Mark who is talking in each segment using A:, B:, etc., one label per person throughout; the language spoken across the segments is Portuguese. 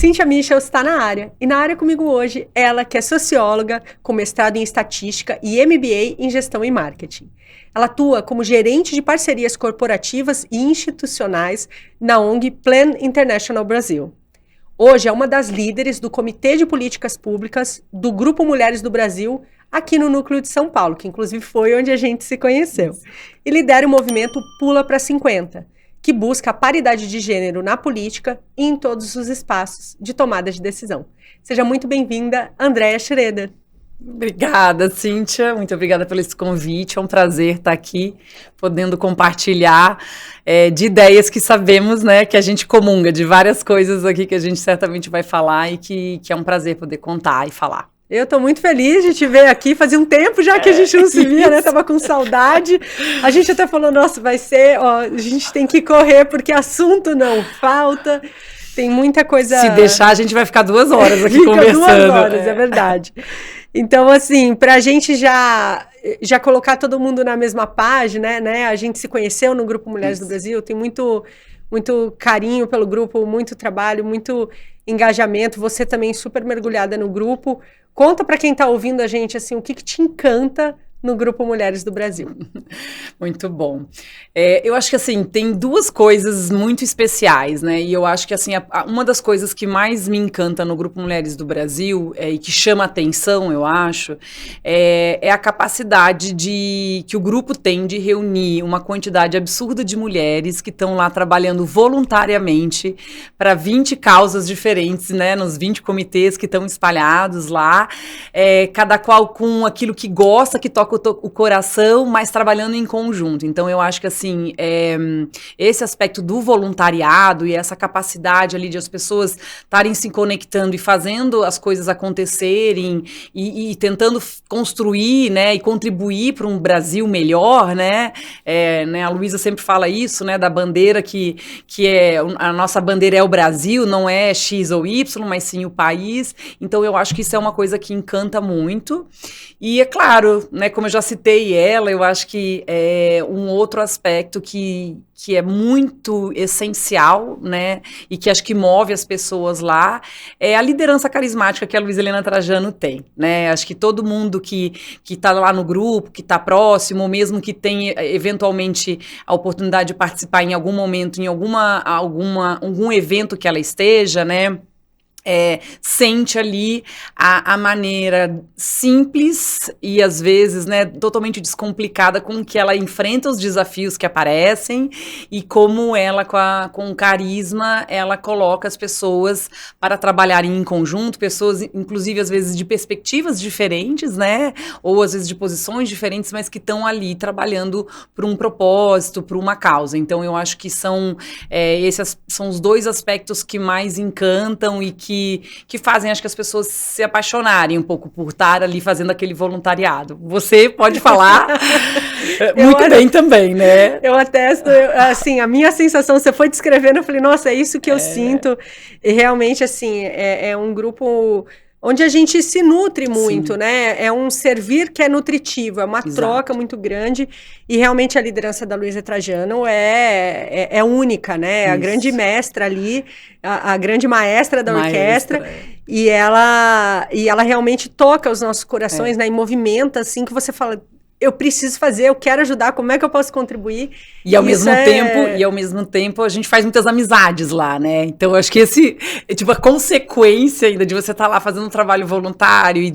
A: Cíntia Michel está na área. E na área comigo hoje, ela que é socióloga, com mestrado em estatística e MBA em gestão e marketing. Ela atua como gerente de parcerias corporativas e institucionais na ONG Plan International Brasil. Hoje é uma das líderes do Comitê de Políticas Públicas do Grupo Mulheres do Brasil, aqui no Núcleo de São Paulo, que inclusive foi onde a gente se conheceu. E lidera o movimento Pula para 50, que busca a paridade de gênero na política e em todos os espaços de tomada de decisão. Seja muito bem-vinda, Andréa Schroeder.
B: Obrigada, Cíntia. Muito obrigada pelo esse convite. É um prazer estar aqui, podendo compartilhar de ideias que sabemos, né, que a gente comunga, de várias coisas aqui que a gente certamente vai falar e que é um prazer poder contar e falar.
A: Eu tô muito feliz de te ver aqui, fazia um tempo já que a gente não se via, né, tava com saudade, a gente até falou, nossa, vai ser, a gente tem que correr porque assunto não falta, tem muita coisa...
B: Se deixar, a gente vai ficar 2 horas aqui conversando.
A: 2 horas, é verdade. Então, assim, pra gente já colocar todo mundo na mesma página, né, a gente se conheceu no Grupo Mulheres do Brasil, tem muito carinho pelo grupo, muito trabalho, muito engajamento, você também super mergulhada no grupo. Conta para quem está ouvindo a gente, assim, o que te encanta no Grupo Mulheres do Brasil.
B: Muito bom. Eu acho que, assim, tem 2 coisas muito especiais, né, e eu acho que, assim, uma das coisas que mais me encanta no Grupo Mulheres do Brasil, e que chama atenção, eu acho, é a capacidade que o grupo tem de reunir uma quantidade absurda de mulheres que estão lá trabalhando voluntariamente para 20 causas diferentes, né, nos 20 comitês que estão espalhados lá, cada qual com aquilo que gosta, que toca o coração, mas trabalhando em conjunto. Então, eu acho que, assim, esse aspecto do voluntariado e essa capacidade ali de as pessoas estarem se conectando e fazendo as coisas acontecerem e tentando construir, né, e contribuir para um Brasil melhor, né, a Luísa sempre fala isso, né, da bandeira que a nossa bandeira é o Brasil, não é X ou Y, mas sim o país. Então, eu acho que isso é uma coisa que encanta muito. E, é claro, né, como eu já citei ela, eu acho que é um outro aspecto que é muito essencial, né, e que acho que move as pessoas lá, é a liderança carismática que a Luísa Helena Trajano tem, né, acho que todo mundo que tá lá no grupo, que tá próximo, ou mesmo que tem eventualmente a oportunidade de participar em algum momento, em algum evento que ela esteja, né, sente ali a maneira simples e às vezes, né, totalmente descomplicada com que ela enfrenta os desafios que aparecem e como ela, com carisma, ela coloca as pessoas para trabalharem em conjunto, pessoas inclusive às vezes de perspectivas diferentes, né, ou às vezes de posições diferentes, mas que estão ali trabalhando por um propósito, por uma causa. Então eu acho que esses são os 2 aspectos que mais encantam e que fazem, acho que as pessoas se apaixonarem um pouco por estar ali fazendo aquele voluntariado. Você pode falar muito bem também, né?
A: Eu atesto, assim, a minha sensação, você foi descrevendo, eu falei, nossa, é isso que eu sinto. E realmente, assim, é um grupo onde a gente se nutre muito, sim, né? É um servir que é nutritivo, é uma exato, troca muito grande. E realmente a liderança da Luísa Trajano é única, né? Isso. A grande mestra ali, a grande maestra da orquestra. E ela realmente toca os nossos corações, né? E movimenta, assim, que você fala... Eu preciso fazer, eu quero ajudar, como é que eu posso contribuir?
B: E ao mesmo tempo a gente faz muitas amizades lá, né? Então eu acho que tipo, a consequência ainda de você estar lá fazendo um trabalho voluntário e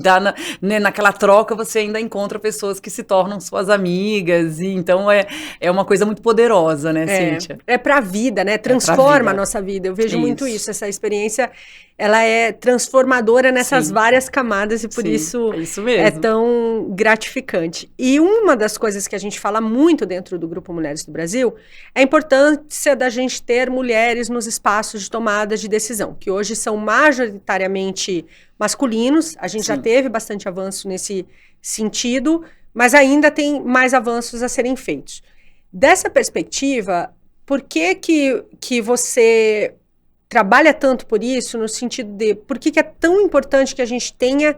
B: naquela troca você ainda encontra pessoas que se tornam suas amigas, e então é uma coisa muito poderosa, né, Cíntia?
A: É pra vida, né? Transforma a nossa vida. Eu vejo muito isso, essa experiência, ela é transformadora nessas sim, várias camadas e por sim, isso é tão gratificante. E uma das coisas que a gente fala muito dentro do Grupo Mulheres do Brasil é a importância da gente ter mulheres nos espaços de tomada de decisão, que hoje são majoritariamente masculinos. A gente sim, já teve bastante avanço nesse sentido, mas ainda tem mais avanços a serem feitos. Dessa perspectiva, por que você trabalha tanto por isso, no sentido de por que é tão importante que a gente tenha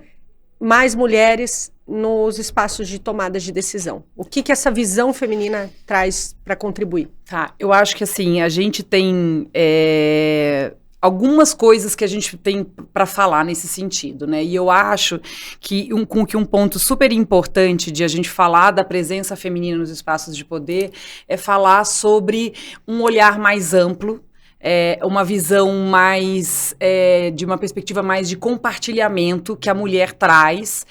A: mais mulheres nos espaços de tomada de decisão? O que essa visão feminina traz para contribuir?
B: Tá, eu acho que assim, a gente tem algumas coisas que a gente tem para falar nesse sentido, né? E eu acho que um ponto super importante de a gente falar da presença feminina nos espaços de poder é falar sobre um olhar mais amplo, uma visão mais, de uma perspectiva mais de compartilhamento que a mulher traz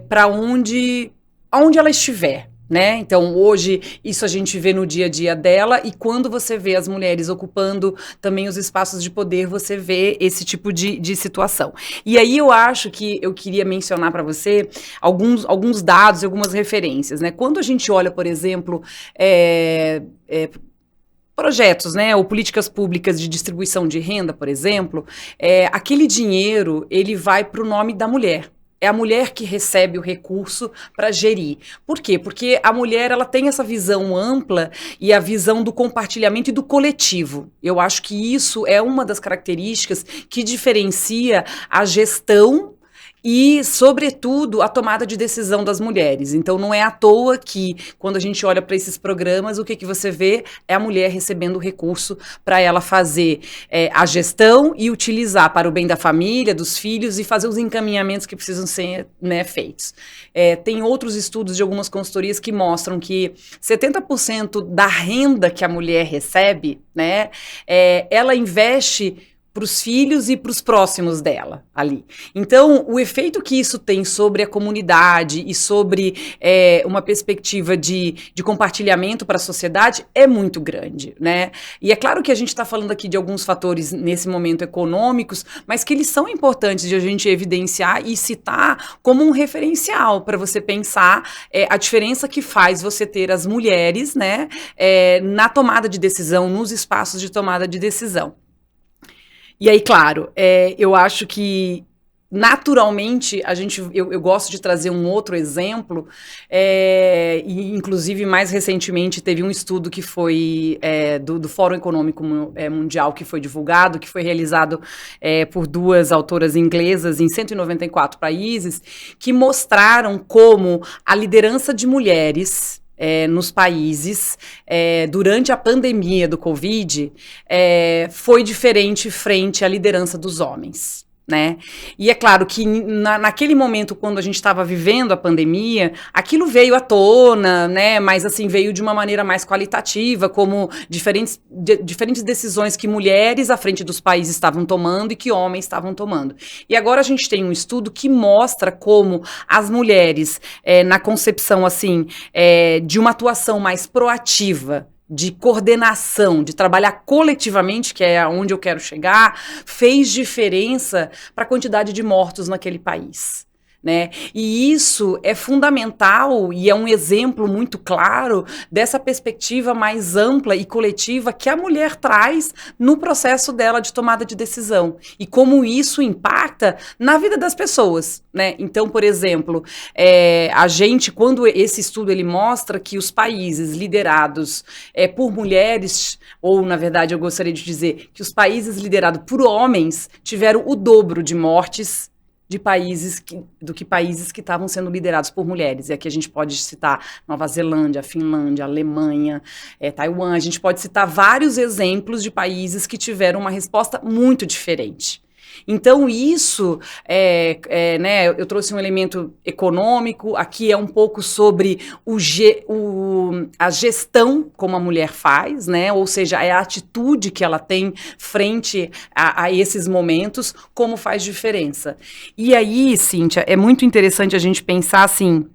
B: para onde ela estiver. Né? Então, hoje, isso a gente vê no dia a dia dela, e quando você vê as mulheres ocupando também os espaços de poder, você vê esse tipo de situação. E aí eu acho que eu queria mencionar para você alguns dados e algumas referências. Né? Quando a gente olha, por exemplo, projetos, né, ou políticas públicas de distribuição de renda, por exemplo, aquele dinheiro, ele vai para o nome da mulher. É a mulher que recebe o recurso para gerir. Por quê? Porque a mulher, ela tem essa visão ampla e a visão do compartilhamento e do coletivo. Eu acho que isso é uma das características que diferencia a gestão e, sobretudo, a tomada de decisão das mulheres. Então, não é à toa que, quando a gente olha para esses programas, o que você vê é a mulher recebendo o recurso para ela fazer a gestão e utilizar para o bem da família, dos filhos, e fazer os encaminhamentos que precisam ser, né, feitos. Tem outros estudos de algumas consultorias que mostram que 70% da renda que a mulher recebe, né, ela investe para os filhos e para os próximos dela ali. Então, o efeito que isso tem sobre a comunidade e sobre uma perspectiva de compartilhamento para a sociedade é muito grande, né? E é claro que a gente está falando aqui de alguns fatores nesse momento econômicos, mas que eles são importantes de a gente evidenciar e citar como um referencial para você pensar a diferença que faz você ter as mulheres, né, na tomada de decisão, nos espaços de tomada de decisão. E aí, claro, eu acho que naturalmente eu gosto de trazer um outro exemplo, e inclusive mais recentemente teve um estudo que foi do Fórum Econômico Mundial, que foi divulgado, que foi realizado por duas autoras inglesas em 194 países, que mostraram como a liderança de mulheres nos países, durante a pandemia do Covid, foi diferente frente à liderança dos homens. Né? E é claro que naquele momento, quando a gente estava vivendo a pandemia, aquilo veio à tona, né? Mas assim, veio de uma maneira mais qualitativa, como diferentes decisões que mulheres à frente dos países estavam tomando e que homens estavam tomando. E agora a gente tem um estudo que mostra como as mulheres, na concepção assim, de uma atuação mais proativa, de coordenação, de trabalhar coletivamente, que é onde eu quero chegar, fez diferença para a quantidade de mortos naquele país. Né? E isso é fundamental e é um exemplo muito claro dessa perspectiva mais ampla e coletiva que a mulher traz no processo dela de tomada de decisão e como isso impacta na vida das pessoas, né? Então, por exemplo, a gente, quando esse estudo ele mostra que os países liderados por mulheres, ou na verdade eu gostaria de dizer que os países liderados por homens tiveram o dobro de mortes de países do que países que estavam sendo liderados por mulheres. E aqui a gente pode citar Nova Zelândia, Finlândia, Alemanha, Taiwan. A gente pode citar vários exemplos de países que tiveram uma resposta muito diferente. Então, isso, né, eu trouxe um elemento econômico, aqui é um pouco sobre a gestão como a mulher faz, né, ou seja, é a atitude que ela tem frente a esses momentos, como faz diferença. E aí, Cíntia, é muito interessante a gente pensar assim,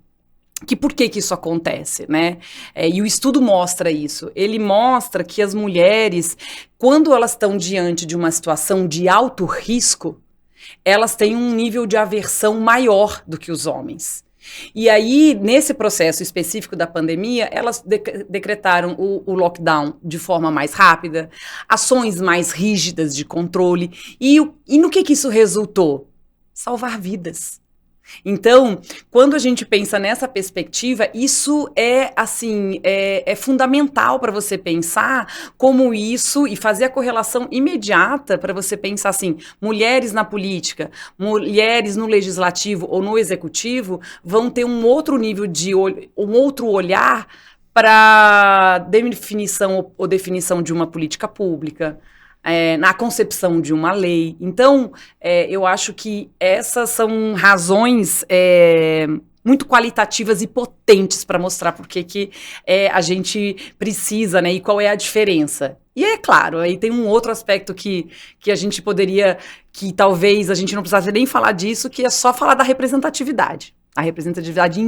B: que por que isso acontece, né? E o estudo mostra isso. Ele mostra que as mulheres, quando elas estão diante de uma situação de alto risco, elas têm um nível de aversão maior do que os homens. E aí, nesse processo específico da pandemia, elas decretaram o lockdown de forma mais rápida, ações mais rígidas de controle. E no que isso resultou? Salvar vidas. Então, quando a gente pensa nessa perspectiva, isso é fundamental para você pensar como isso e fazer a correlação imediata para você pensar assim, mulheres na política, mulheres no legislativo ou no executivo vão ter um outro nível um outro olhar para definição de uma política pública, na concepção de uma lei. Então, eu acho que essas são razões muito qualitativas e potentes para mostrar por que a gente precisa, né, e qual é a diferença. E é claro, aí tem um outro aspecto que a gente poderia, que talvez a gente não precisasse nem falar disso, que é só falar da representatividade. A representatividade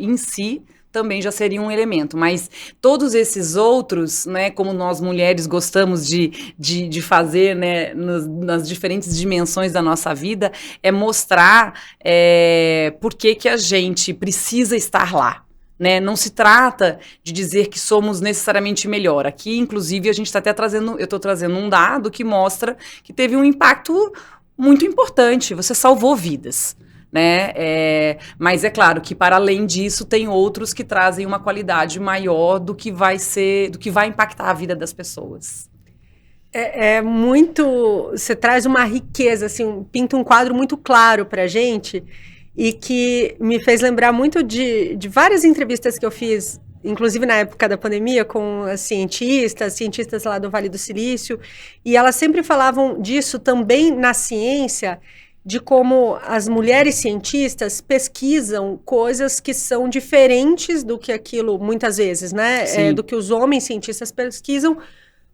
B: em si também já seria um elemento, mas todos esses outros, né, como nós mulheres gostamos de fazer, né, nas diferentes dimensões da nossa vida, é mostrar por que a gente precisa estar lá. Né? Não se trata de dizer que somos necessariamente melhor. Aqui, inclusive, a gente está até trazendo, eu estou trazendo um dado que mostra que teve um impacto muito importante. Você salvou vidas. Né? Mas é claro que, para além disso, tem outros que trazem uma qualidade maior do que vai impactar a vida das pessoas.
A: Você traz uma riqueza, assim, pinta um quadro muito claro para a gente, e que me fez lembrar muito de várias entrevistas que eu fiz, inclusive na época da pandemia, com as cientistas lá do Vale do Silício, e elas sempre falavam disso também na ciência, de como as mulheres cientistas pesquisam coisas que são diferentes do que aquilo, muitas vezes, né? Do que os homens cientistas pesquisam,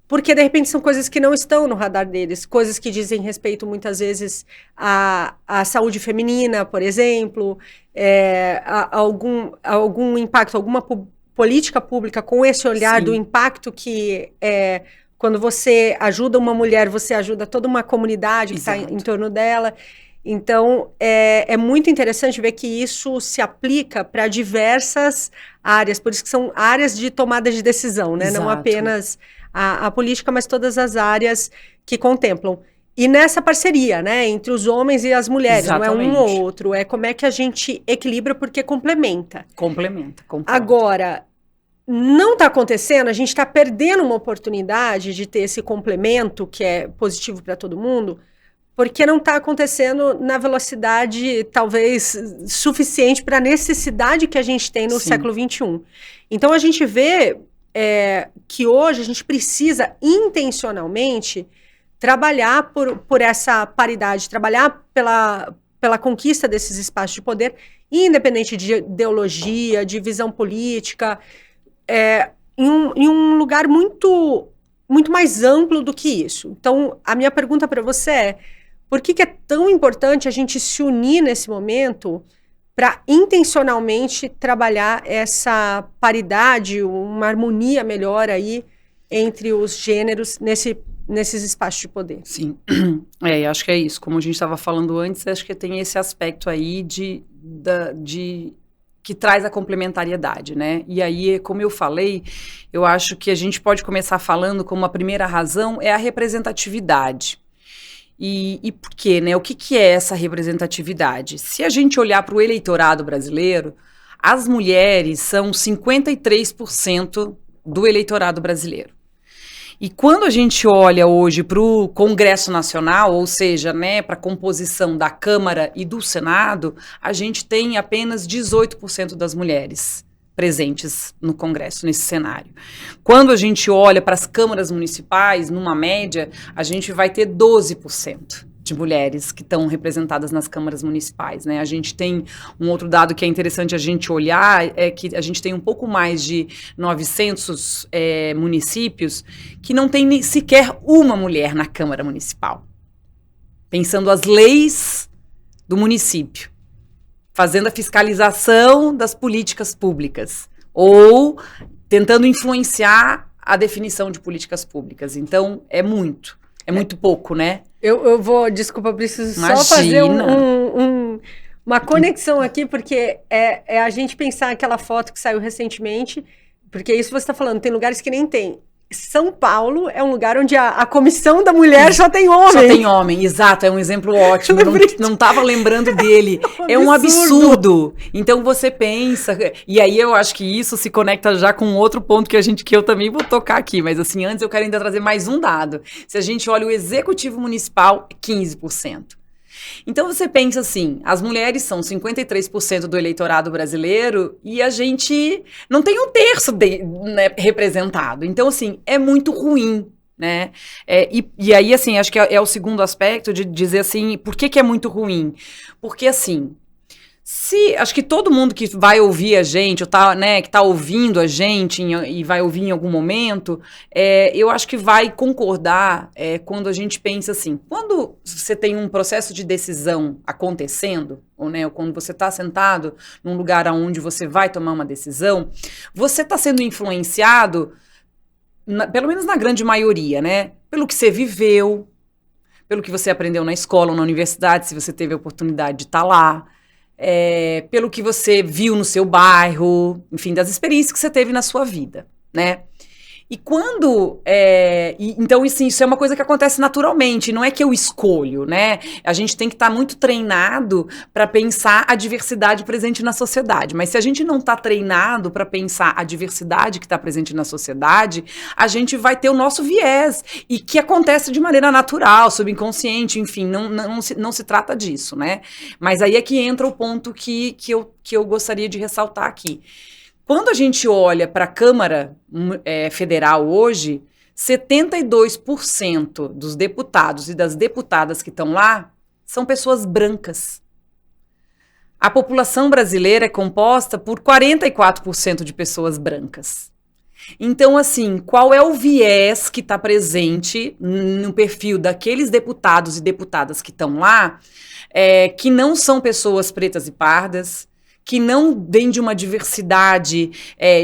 A: porque, de repente, são coisas que não estão no radar deles, coisas que dizem respeito, muitas vezes, à saúde feminina, por exemplo, a algum impacto, alguma política pública com esse olhar do impacto que quando você ajuda uma mulher, você ajuda toda uma comunidade que está em torno dela. Então, é muito interessante ver que isso se aplica para diversas áreas, por isso que são áreas de tomada de decisão, né? Não apenas a política, mas todas as áreas que contemplam. E nessa parceria, né, entre os homens e as mulheres, Exatamente. Não é um ou outro, é como é que a gente equilibra, porque complementa.
B: Complementa.
A: Agora, não está acontecendo, a gente está perdendo uma oportunidade de ter esse complemento, que é positivo para todo mundo, porque não está acontecendo na velocidade, talvez, suficiente para a necessidade que a gente tem no século XXI. Então, a gente vê que hoje a gente precisa intencionalmente trabalhar por essa paridade, trabalhar pela conquista desses espaços de poder, independente de ideologia, de visão política, em um lugar muito, muito mais amplo do que isso. Então, a minha pergunta para você é: por que é tão importante a gente se unir nesse momento para intencionalmente trabalhar essa paridade, uma harmonia melhor aí entre os gêneros nesses espaços de poder?
B: Sim, acho que é isso. Como a gente estava falando antes, acho que tem esse aspecto aí que traz a complementariedade, né? E aí, como eu falei, eu acho que a gente pode começar falando como a primeira razão é a representatividade. E por quê, né? O que é essa representatividade? Se a gente olhar para o eleitorado brasileiro, as mulheres são 53% do eleitorado brasileiro. E quando a gente olha hoje para o Congresso Nacional, ou seja, né, para a composição da Câmara e do Senado, a gente tem apenas 18% das mulheres presentes no Congresso, nesse cenário. Quando a gente olha para as câmaras municipais, numa média, a gente vai ter 12% de mulheres que estão representadas nas câmaras municipais, né? A gente tem um outro dado que é interessante a gente olhar, é que a gente tem um pouco mais de 900 municípios que não tem nem sequer uma mulher na Câmara Municipal. Pensando as leis do município, fazendo a fiscalização das políticas públicas, ou tentando influenciar a definição de políticas públicas. Então, é muito pouco, né?
A: Eu vou, desculpa, eu preciso Imagina. Só fazer uma conexão aqui, porque é a gente pensar aquela foto que saiu recentemente, porque isso você está falando, tem lugares que nem tem. São Paulo é um lugar onde a comissão da mulher só tem homem.
B: Só tem homem, exato, é um exemplo ótimo. Não estava lembrando dele. É um absurdo. Então você pensa, e aí eu acho que isso se conecta já com outro ponto que eu também vou tocar aqui, mas assim, antes eu quero ainda trazer mais um dado. Se a gente olha o executivo municipal, 15%. Então você pensa assim, as mulheres são 53% do eleitorado brasileiro e a gente não tem um terço representado. Então assim, é muito ruim, né? E aí, assim, acho que é o segundo aspecto de dizer assim, por que é muito ruim? Porque, assim, acho que todo mundo que vai ouvir a gente, ou tá, né, que tá ouvindo a gente e vai ouvir em algum momento, eu acho que vai concordar quando a gente pensa assim, quando você tem um processo de decisão acontecendo, ou quando você está sentado num lugar onde você vai tomar uma decisão, você está sendo influenciado, pelo menos na grande maioria, né, pelo que você viveu, pelo que você aprendeu na escola ou na universidade, se você teve a oportunidade de estar lá, pelo que você viu no seu bairro, enfim, das experiências que você teve na sua vida, né? E quando... então, assim, isso é uma coisa que acontece naturalmente, não é que eu escolho, né? A gente tem que estar muito treinado para pensar a diversidade presente na sociedade. Mas se a gente não está treinado para pensar a diversidade que está presente na sociedade, a gente vai ter o nosso viés, e que acontece de maneira natural, subconsciente, enfim, não se trata disso, né? Mas aí é que entra o ponto que eu gostaria de ressaltar aqui. Quando a gente olha para a Câmara Federal hoje, 72% dos deputados e das deputadas que estão lá são pessoas brancas. A população brasileira é composta por 44% de pessoas brancas. Então, assim, qual é o viés que está presente no perfil daqueles deputados e deputadas que estão lá, que não são pessoas pretas e pardas, que não vem de uma diversidade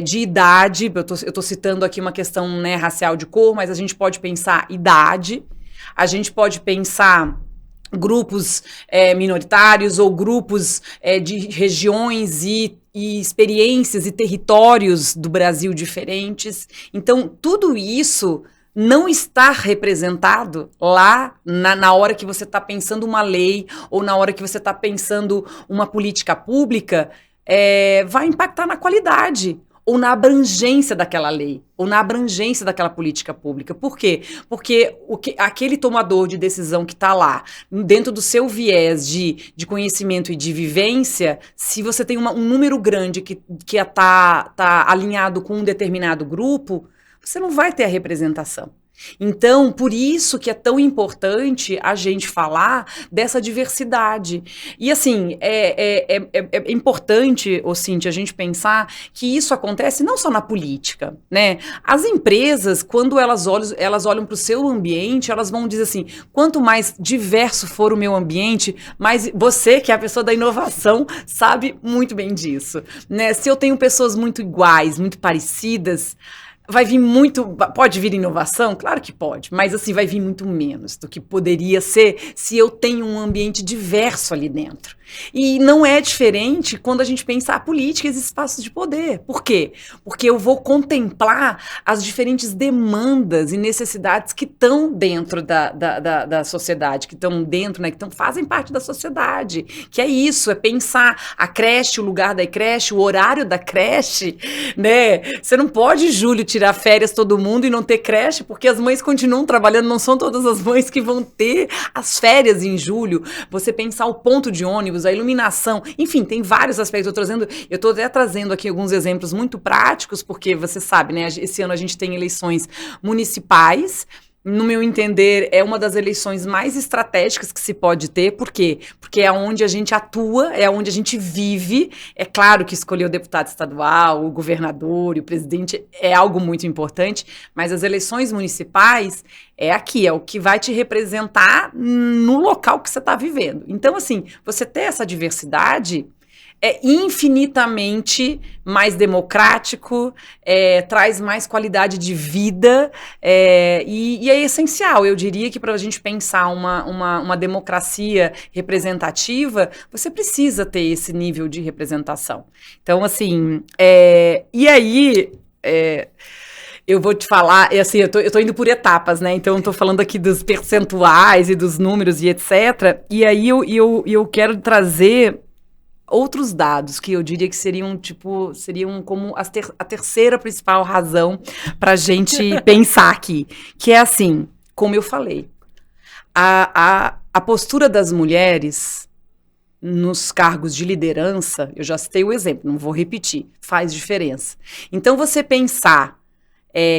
B: de idade, eu tô citando aqui uma questão, né, racial de cor, mas a gente pode pensar idade, a gente pode pensar grupos minoritários ou grupos de regiões e experiências e territórios do Brasil diferentes. Então, tudo isso não está representado lá na hora que você está pensando uma lei ou na hora que você está pensando uma política pública, vai impactar na qualidade ou na abrangência daquela lei, ou na abrangência daquela política pública. Por quê? Porque aquele tomador de decisão que está lá, dentro do seu viés de conhecimento e de vivência, se você tem um número grande que tá alinhado com um determinado grupo, você não vai ter a representação. Então, por isso que é tão importante a gente falar dessa diversidade. E assim, é importante, Cíntia, a gente pensar que isso acontece não só na política, né? As empresas, quando elas olham para o seu ambiente, elas vão dizer assim, quanto mais diverso for o meu ambiente, mais você, que é a pessoa da inovação, sabe muito bem disso, né? Se eu tenho pessoas muito iguais, muito parecidas, vai vir pode vir inovação? Claro que pode, mas assim, vai vir muito menos do que poderia ser se eu tenho um ambiente diverso ali dentro. E não é diferente quando a gente pensa a política e os espaços de poder. Por quê? Porque eu vou contemplar as diferentes demandas e necessidades que estão dentro da sociedade, que estão dentro, né, fazem parte da sociedade. Que é isso, é pensar a creche, o lugar da creche, o horário da creche, né? Você não pode, Júlio, tirar férias todo mundo e não ter creche, porque as mães continuam trabalhando, não são todas as mães que vão ter as férias em julho. Você pensar o ponto de ônibus, a iluminação, enfim, tem vários aspectos. Eu estou até trazendo aqui alguns exemplos muito práticos, porque você sabe, né, esse ano a gente tem eleições municipais. No meu entender, é uma das eleições mais estratégicas que se pode ter. Por quê? Porque é onde a gente atua, é onde a gente vive. É claro que escolher o deputado estadual, o governador e o presidente é algo muito importante, mas as eleições municipais é o que vai te representar no local que você está vivendo. Então, assim, você ter essa diversidade é infinitamente mais democrático, traz mais qualidade de vida, e é essencial. Eu diria que para a gente pensar uma democracia representativa, você precisa ter esse nível de representação. Então, assim, e aí... eu vou te falar, assim, eu tô indo por etapas, né? Então, eu tô falando aqui dos percentuais e dos números e etc. E aí, eu quero trazer outros dados que eu diria que seriam como a terceira principal razão para a gente pensar aqui, que é assim, como eu falei, a postura das mulheres nos cargos de liderança, eu já citei o exemplo, não vou repetir, faz diferença. Então, você pensar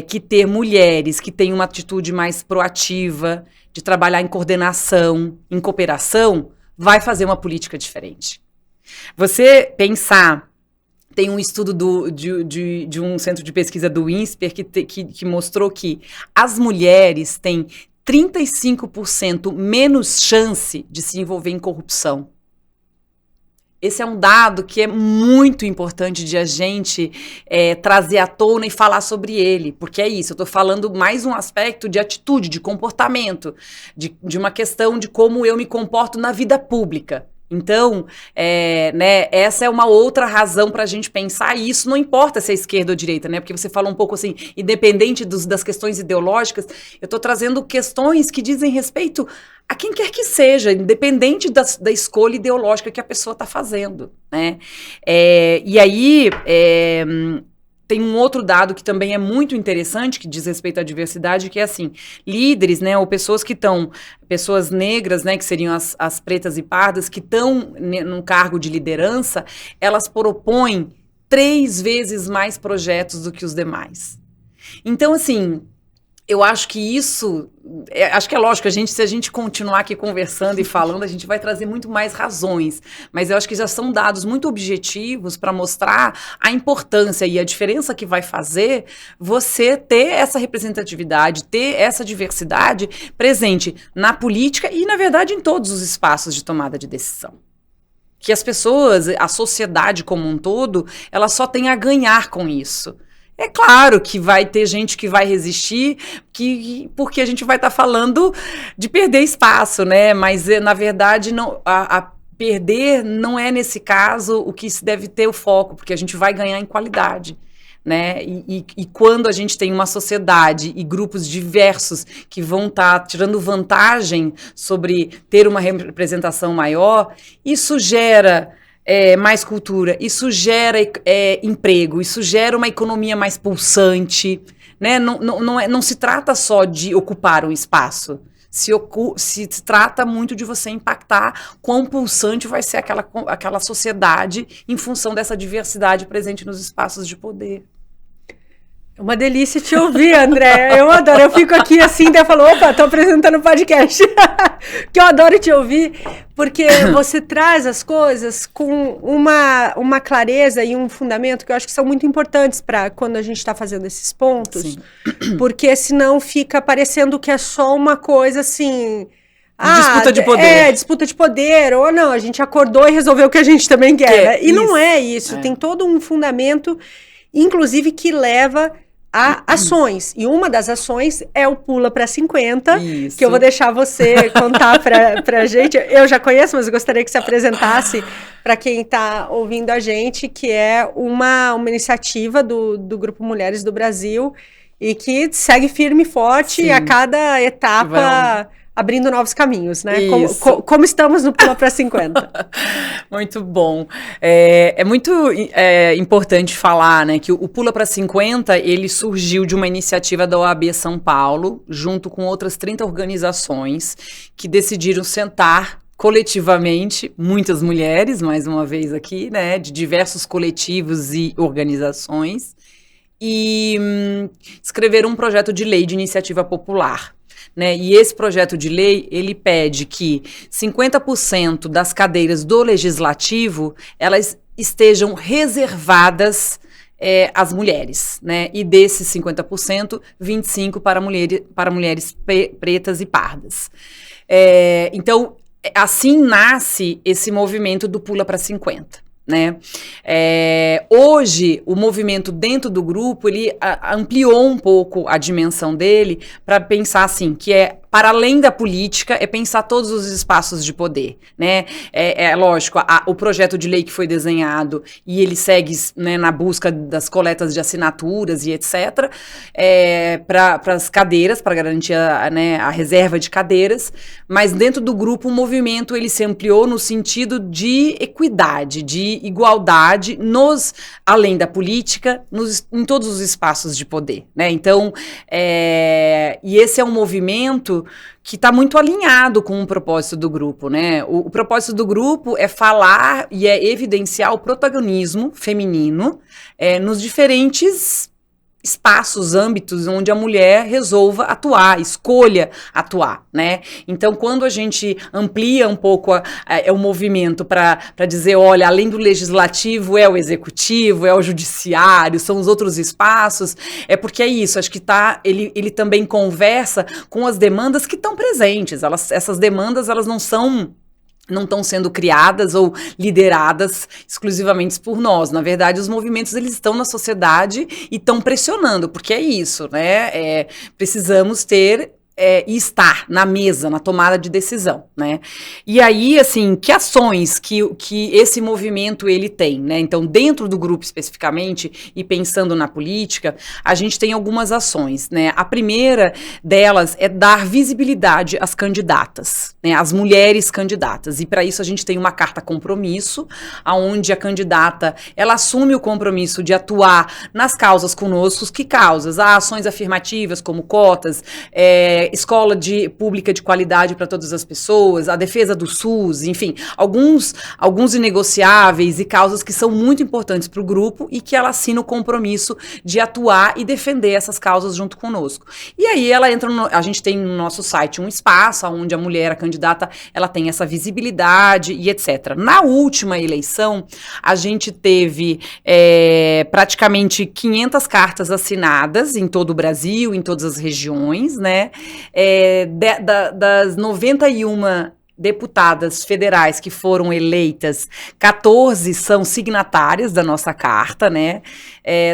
B: que ter mulheres que têm uma atitude mais proativa, de trabalhar em coordenação, em cooperação, vai fazer uma política diferente. Você pensar, tem um estudo de um centro de pesquisa do INSPER que mostrou que as mulheres têm 35% menos chance de se envolver em corrupção. Esse é um dado que é muito importante de a gente trazer à tona e falar sobre ele, porque é isso, eu estou falando mais um aspecto de atitude, de comportamento, de uma questão de como eu me comporto na vida pública. Então, essa é uma outra razão para a gente pensar, e isso não importa se é esquerda ou direita, né? Porque você fala um pouco assim, independente das questões ideológicas, eu estou trazendo questões que dizem respeito a quem quer que seja, independente da escolha ideológica que a pessoa está fazendo, né? E aí, tem um outro dado que também é muito interessante, que diz respeito à diversidade, que é assim, líderes, né, ou pessoas negras, né, que seriam as pretas e pardas, que estão num cargo de liderança, elas propõem 3 vezes mais projetos do que os demais. Então, assim, eu acho que isso, acho que é lógico, se a gente continuar aqui conversando e falando, a gente vai trazer muito mais razões, mas eu acho que já são dados muito objetivos para mostrar a importância e a diferença que vai fazer você ter essa representatividade, ter essa diversidade presente na política e, na verdade, em todos os espaços de tomada de decisão. Que as pessoas, a sociedade como um todo, ela só tem a ganhar com isso. É claro que vai ter gente que vai resistir, porque a gente vai estar falando de perder espaço, né? Mas, na verdade, perder não é, nesse caso, o que se deve ter o foco, porque a gente vai ganhar em qualidade, né? E quando a gente tem uma sociedade e grupos diversos que vão estar tirando vantagem sobre ter uma representação maior, isso gera mais cultura, isso gera emprego, isso gera uma economia mais pulsante, né? Não se trata só de ocupar um espaço, se trata muito de você impactar quão pulsante vai ser aquela sociedade em função dessa diversidade presente nos espaços de poder.
A: Uma delícia te ouvir, André. Eu adoro. Eu fico aqui assim, daí eu falo, opa, tô apresentando o podcast. Que eu adoro te ouvir, porque você traz as coisas com uma clareza e um fundamento que eu acho que são muito importantes para quando a gente está fazendo esses pontos. Sim. Porque senão fica parecendo que é só uma coisa assim...
B: disputa de poder.
A: Disputa de poder. Ou não, a gente acordou e resolveu o que a gente também quer. Né? E não é isso. Tem todo um fundamento, inclusive, que leva a ações, e uma das ações é o Pula para 50, isso. Que eu vou deixar você contar pra gente. Eu já conheço, mas eu gostaria que você apresentasse para quem está ouvindo a gente, que é uma iniciativa do Grupo Mulheres do Brasil, e que segue firme e forte. Sim. A cada etapa... abrindo novos caminhos, né? Como estamos no Pula para 50.
B: Muito bom. É muito importante falar, né, que o Pula para 50, ele surgiu de uma iniciativa da OAB São Paulo, junto com outras 30 organizações que decidiram sentar coletivamente, muitas mulheres, mais uma vez aqui, né, de diversos coletivos e organizações, e escreveram um projeto de lei de iniciativa popular. Né? E esse projeto de lei, ele pede que 50% das cadeiras do legislativo, elas estejam reservadas às mulheres, né? E desses 50%, 25% para mulheres pretas e pardas. Então, assim nasce esse movimento do Pula para 50. Né? Hoje, o movimento dentro do grupo, ele ampliou um pouco a dimensão dele para pensar assim, que para além da política, é pensar todos os espaços de poder, né? Lógico, o projeto de lei que foi desenhado e ele segue, né, na busca das coletas de assinaturas e etc., para as cadeiras, para garantir a reserva de cadeiras, mas dentro do grupo o movimento ele se ampliou no sentido de equidade, de igualdade, além da política, em todos os espaços de poder, né? Então, e esse é um movimento que está muito alinhado com o propósito do grupo, né? O propósito do grupo é falar e evidenciar o protagonismo feminino nos diferentes espaços, âmbitos onde a mulher resolva atuar, escolha atuar, né? Então, quando a gente amplia um pouco o movimento para dizer, olha, além do legislativo é o executivo, é o judiciário, são os outros espaços, é porque é isso, acho que ele também conversa com as demandas que estão presentes. Essas demandas, elas não estão sendo criadas ou lideradas exclusivamente por nós. Na verdade, os movimentos, eles estão na sociedade e estão pressionando, porque é isso, né? Precisamos ter e estar na mesa, na tomada de decisão, né? E aí, assim, que ações que esse movimento ele tem, né? Então, dentro do grupo especificamente, e pensando na política, a gente tem algumas ações, né? A primeira delas é dar visibilidade às candidatas, né? Às mulheres candidatas. E para isso a gente tem uma carta compromisso, onde a candidata, ela assume o compromisso de atuar nas causas conosco. Que causas? Ações afirmativas, como cotas, escola pública de qualidade para todas as pessoas, a defesa do SUS, enfim, alguns inegociáveis e causas que são muito importantes para o grupo e que ela assina o compromisso de atuar e defender essas causas junto conosco. E aí ela entra, a gente tem no nosso site um espaço onde a mulher, a candidata, ela tem essa visibilidade e etc. Na última eleição, a gente teve praticamente 500 cartas assinadas em todo o Brasil, em todas as regiões, né? Das 91 deputadas federais que foram eleitas, 14 são signatárias da nossa carta, né?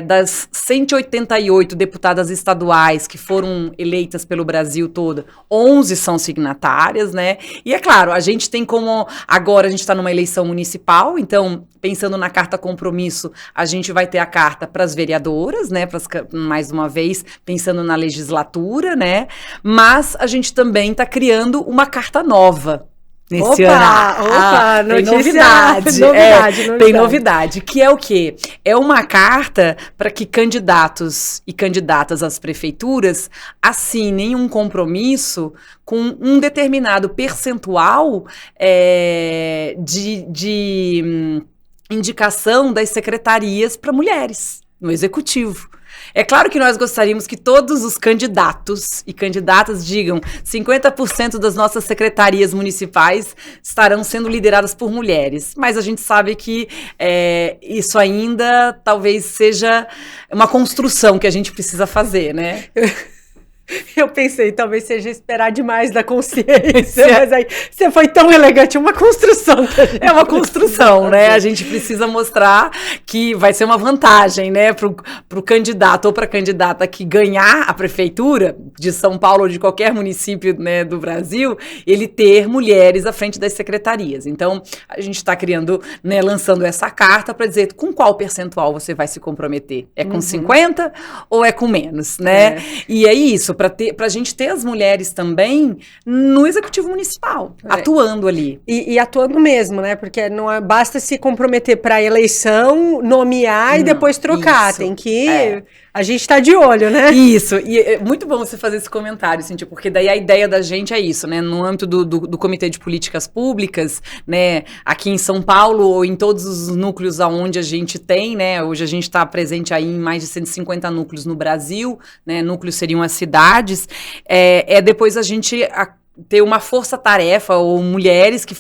B: Das 188 deputadas estaduais que foram eleitas pelo Brasil todo, 11 são signatárias, né? E é claro, a gente tem como, agora a gente está numa eleição municipal, então, pensando na carta compromisso, a gente vai ter a carta para as vereadoras, né? Mais uma vez, pensando na legislatura, né? Mas a gente também está criando uma carta nova. Nesse ano. Tem novidade. Tem novidade, que é o quê? É uma carta para que candidatos e candidatas às prefeituras assinem um compromisso com um determinado percentual de indicação das secretarias para mulheres no executivo. É claro que nós gostaríamos que todos os candidatos e candidatas digam 50% das nossas secretarias municipais estarão sendo lideradas por mulheres, mas a gente sabe que isso ainda talvez seja uma construção que a gente precisa fazer, né?
A: Eu pensei, talvez seja esperar demais da consciência, mas aí você foi tão elegante, uma construção.
B: É uma construção, né? A gente precisa mostrar que vai ser uma vantagem, né, pro candidato ou para a candidata que ganhar a prefeitura de São Paulo ou de qualquer município, né, do Brasil, ele ter mulheres à frente das secretarias. Então, a gente está criando, né, lançando essa carta para dizer com qual percentual você vai se comprometer. É com 50 ou é com menos, né? E é isso. Para a gente ter as mulheres também no executivo municipal, atuando ali.
A: E atuando mesmo, né? Porque não basta se comprometer para a eleição, nomear e depois trocar. Isso, tem que... A gente está de olho, né?
B: Isso, e é muito bom você fazer esse comentário, Cíntia, porque daí a ideia da gente é isso, né? No âmbito do Comitê de Políticas Públicas, né? Aqui em São Paulo ou em todos os núcleos aonde a gente tem, né? Hoje a gente está presente aí em mais de 150 núcleos no Brasil, né? Núcleos seriam as cidades. Depois a gente... ter uma força-tarefa ou mulheres que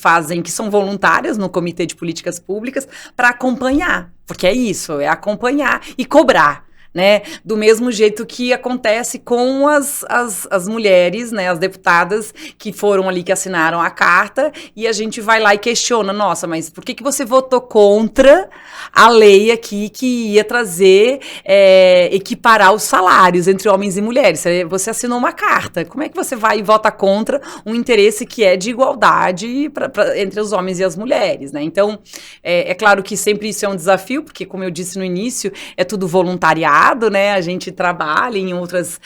B: são voluntárias no Comitê de Políticas Públicas para acompanhar, porque é isso, é acompanhar e cobrar. Né? Do mesmo jeito que acontece com as mulheres, né? As deputadas que foram ali, que assinaram a carta, e a gente vai lá e questiona, nossa, mas por que você votou contra a lei aqui que ia trazer, equiparar os salários entre homens e mulheres? Você assinou uma carta, como é que você vai e vota contra um interesse que é de igualdade entre os homens e as mulheres, né? Então, é claro que sempre isso é um desafio, porque como eu disse no início, é tudo voluntariado, né? A gente trabalha em outras...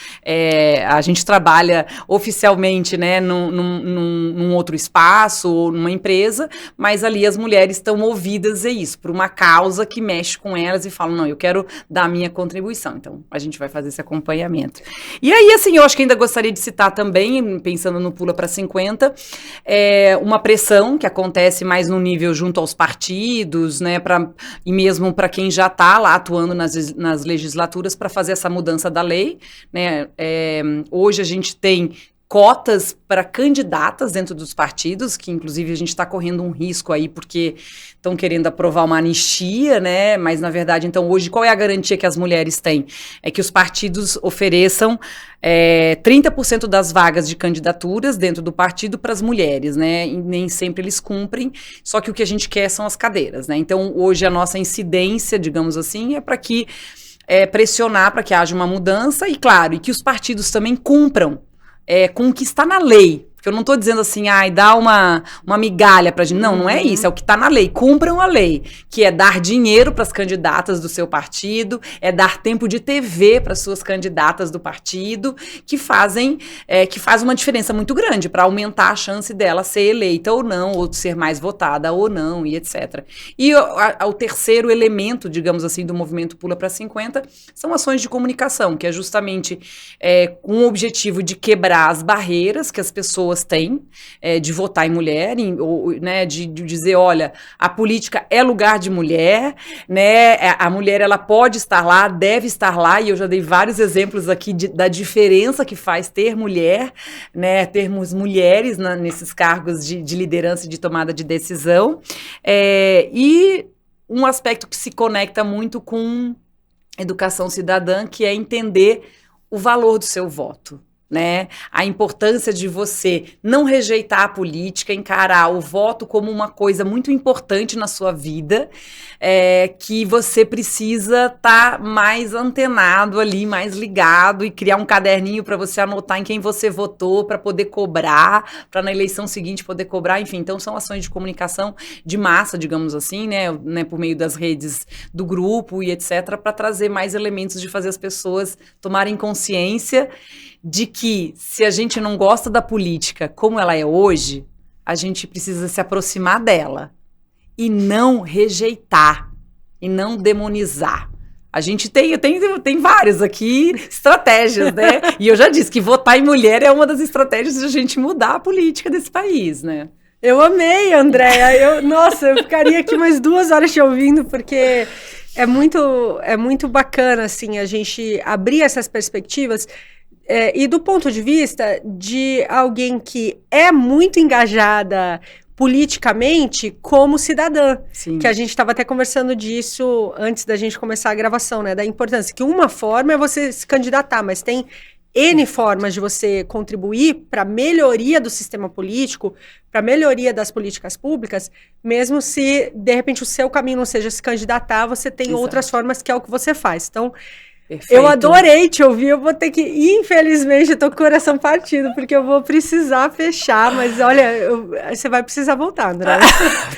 B: a gente trabalha oficialmente, né, num outro espaço ou numa empresa, mas ali as mulheres estão movidas a isso, por uma causa que mexe com elas e falam, não, eu quero dar a minha contribuição. Então, a gente vai fazer esse acompanhamento. E aí, assim, eu acho que ainda gostaria de citar também, pensando no Pula para 50, uma pressão que acontece mais no nível junto aos partidos, né, e mesmo para quem já está lá atuando nas legislaturas, candidaturas para fazer essa mudança da lei, né? Hoje a gente tem cotas para candidatas dentro dos partidos, que inclusive a gente está correndo um risco aí, porque estão querendo aprovar uma anistia, né? Mas, na verdade, então, hoje, qual é a garantia que as mulheres têm? É que os partidos ofereçam 30% das vagas de candidaturas dentro do partido para as mulheres, né? E nem sempre eles cumprem, só que o que a gente quer são as cadeiras, né? Então, hoje, a nossa incidência, digamos assim, é para que pressionar para que haja uma mudança e, claro, e que os partidos também cumpram com o que está na lei. Porque eu não estou dizendo assim, dá uma migalha pra gente. Não, não é isso. É o que está na lei. Cumpram a lei. Que é dar dinheiro para as candidatas do seu partido, é dar tempo de TV para as suas candidatas do partido, que faz uma diferença muito grande para aumentar a chance dela ser eleita ou não, ou ser mais votada ou não, e etc. E o terceiro elemento, digamos assim, do movimento Pula para 50 são ações de comunicação, que é justamente com o objetivo de quebrar as barreiras que as pessoas têm de votar em mulher, né, de dizer, olha, a política é lugar de mulher, né, a mulher ela pode estar lá, deve estar lá, e eu já dei vários exemplos aqui da diferença que faz ter mulher, né, termos mulheres nesses cargos de liderança e de tomada de decisão, e um aspecto que se conecta muito com educação cidadã, que é entender o valor do seu voto. Né? A importância de você não rejeitar a política, encarar o voto como uma coisa muito importante na sua vida, que você precisa estar mais antenado ali, mais ligado e criar um caderninho para você anotar em quem você votou, para poder cobrar, para na eleição seguinte poder cobrar, enfim. Então são ações de comunicação de massa, digamos assim, né, por meio das redes do grupo e etc, para trazer mais elementos de fazer as pessoas tomarem consciência de que, se a gente não gosta da política como ela é hoje, a gente precisa se aproximar dela e não rejeitar, e não demonizar. A gente tem várias aqui estratégias, né? E eu já disse que votar em mulher é uma das estratégias de a gente mudar a política desse país, né?
A: Eu amei, Andréia. Nossa, eu ficaria aqui mais 2 horas te ouvindo, porque é muito bacana, assim, a gente abrir essas perspectivas. E do ponto de vista de alguém que é muito engajada politicamente como cidadã. Sim. Que a gente estava até conversando disso antes da gente começar a gravação, né? Da importância, que uma forma é você se candidatar, mas tem N formas de você contribuir para a melhoria do sistema político, para a melhoria das políticas públicas, mesmo se, de repente, o seu caminho não seja se candidatar, você tem Exato. Outras formas que é o que você faz. Então, Perfeito. Eu adorei te ouvir, eu vou ter que, infelizmente, eu tô com o coração partido, porque eu vou precisar fechar, mas olha, você vai precisar voltar, André.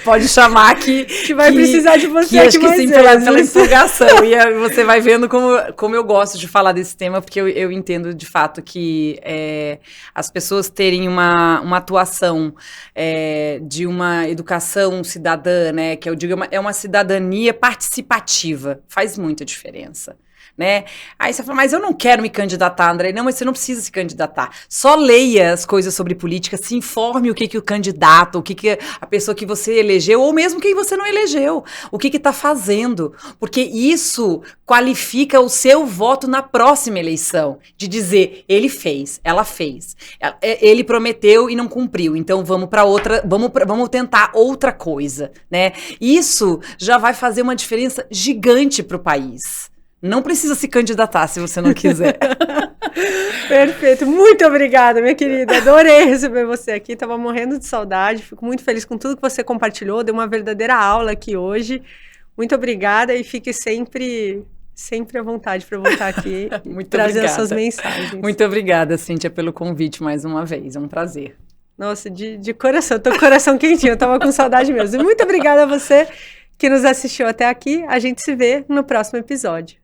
B: Pode chamar que
A: vai precisar de você
B: aqui mais vezes. Pela empolgação, e você vai vendo como eu gosto de falar desse tema, porque eu entendo de fato que as pessoas terem uma atuação de uma educação cidadã, né, que eu digo é uma cidadania participativa, faz muita diferença. Né? Aí você fala, mas eu não quero me candidatar, André. Não, mas você não precisa se candidatar. Só leia as coisas sobre política, se informe o que o candidato, o que a pessoa que você elegeu, ou mesmo quem você não elegeu, o que está fazendo. Porque isso qualifica o seu voto na próxima eleição. De dizer, ele fez, ela fez. Ele prometeu e não cumpriu. Então vamos para outra, vamos tentar outra coisa. Né? Isso já vai fazer uma diferença gigante para o país. Não precisa se candidatar se você não quiser.
A: Perfeito. Muito obrigada, minha querida. Adorei receber você aqui. Tava morrendo de saudade. Fico muito feliz com tudo que você compartilhou. Deu uma verdadeira aula aqui hoje. Muito obrigada e fique sempre à vontade para voltar aqui e trazer as suas mensagens.
B: Muito obrigada, Cíntia, pelo convite mais uma vez. É um prazer.
A: Nossa, de coração. Tô com o coração quentinho. Eu tava com saudade mesmo. E muito obrigada a você que nos assistiu até aqui. A gente se vê no próximo episódio.